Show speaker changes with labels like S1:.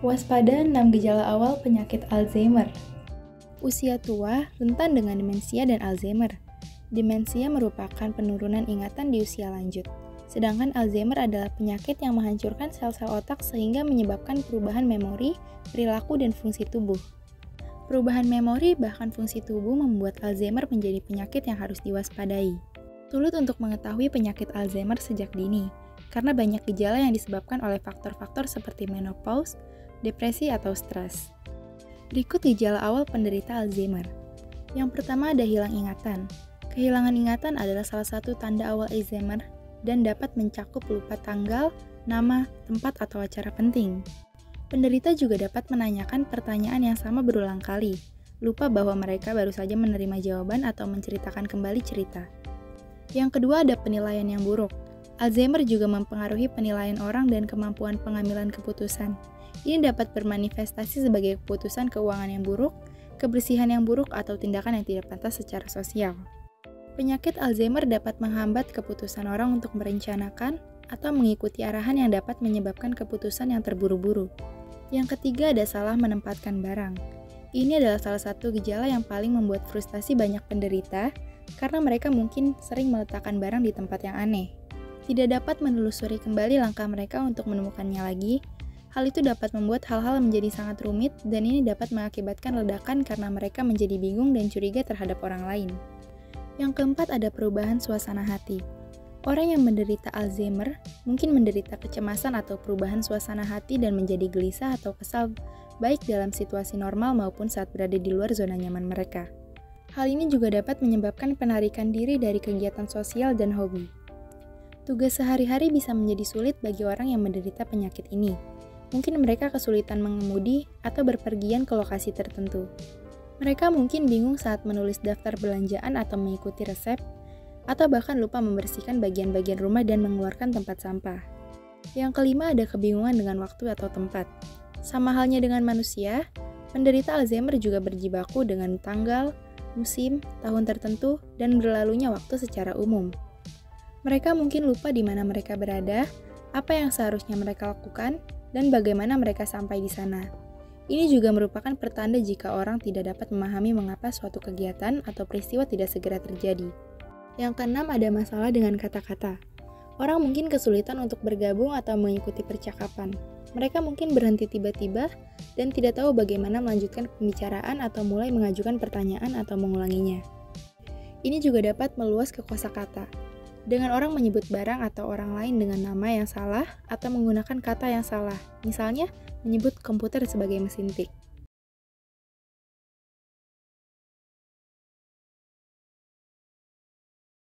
S1: Waspada 6 gejala awal penyakit Alzheimer. Usia tua rentan dengan demensia dan Alzheimer. Demensia merupakan penurunan ingatan di usia lanjut, sedangkan Alzheimer adalah penyakit yang menghancurkan sel-sel otak sehingga menyebabkan perubahan memori, perilaku, dan fungsi tubuh. Perubahan memori bahkan fungsi tubuh membuat Alzheimer menjadi penyakit yang harus diwaspadai. Sulit untuk mengetahui penyakit Alzheimer sejak dini, karena banyak gejala yang disebabkan oleh faktor-faktor seperti menopause, depresi, atau stres. Berikut gejala awal penderita Alzheimer. Yang pertama ada hilang ingatan. Kehilangan ingatan adalah salah satu tanda awal Alzheimer dan dapat mencakup lupa tanggal, nama, tempat, atau acara penting. Penderita juga dapat menanyakan pertanyaan yang sama berulang kali, lupa bahwa mereka baru saja menerima jawaban atau menceritakan kembali cerita. Yang kedua ada penilaian yang buruk. Alzheimer juga mempengaruhi penilaian orang dan kemampuan pengambilan keputusan. Ini dapat bermanifestasi sebagai keputusan keuangan yang buruk, kebersihan yang buruk, atau tindakan yang tidak pantas secara sosial. Penyakit Alzheimer dapat menghambat keputusan orang untuk merencanakan atau mengikuti arahan yang dapat menyebabkan keputusan yang terburu-buru. Yang ketiga ada salah menempatkan barang. Ini adalah salah satu gejala yang paling membuat frustasi banyak penderita karena mereka mungkin sering meletakkan barang di tempat yang aneh. Tidak dapat menelusuri kembali langkah mereka untuk menemukannya lagi. Hal itu dapat membuat hal-hal menjadi sangat rumit dan ini dapat mengakibatkan ledakan karena mereka menjadi bingung dan curiga terhadap orang lain. Yang keempat ada perubahan suasana hati. Orang yang menderita Alzheimer mungkin menderita kecemasan atau perubahan suasana hati dan menjadi gelisah atau kesal baik dalam situasi normal maupun saat berada di luar zona nyaman mereka. Hal ini juga dapat menyebabkan penarikan diri dari kegiatan sosial dan hobi. Tugas sehari-hari bisa menjadi sulit bagi orang yang menderita penyakit ini. Mungkin mereka kesulitan mengemudi atau berpergian ke lokasi tertentu. Mereka mungkin bingung saat menulis daftar belanjaan atau mengikuti resep, atau bahkan lupa membersihkan bagian-bagian rumah dan mengeluarkan tempat sampah. Yang kelima ada kebingungan dengan waktu atau tempat. Sama halnya dengan manusia, penderita Alzheimer juga berjibaku dengan tanggal, musim, tahun tertentu, dan berlalunya waktu secara umum. Mereka mungkin lupa di mana mereka berada, apa yang seharusnya mereka lakukan, dan bagaimana mereka sampai di sana. Ini juga merupakan pertanda jika orang tidak dapat memahami mengapa suatu kegiatan atau peristiwa tidak segera terjadi. Yang keenam ada masalah dengan kata-kata. Orang mungkin kesulitan untuk bergabung atau mengikuti percakapan. Mereka mungkin berhenti tiba-tiba dan tidak tahu bagaimana melanjutkan pembicaraan atau mulai mengajukan pertanyaan atau mengulanginya. Ini juga dapat meluas ke kosakata. Dengan orang menyebut barang atau orang lain dengan nama yang salah atau menggunakan kata yang salah, misalnya menyebut komputer sebagai mesin tik.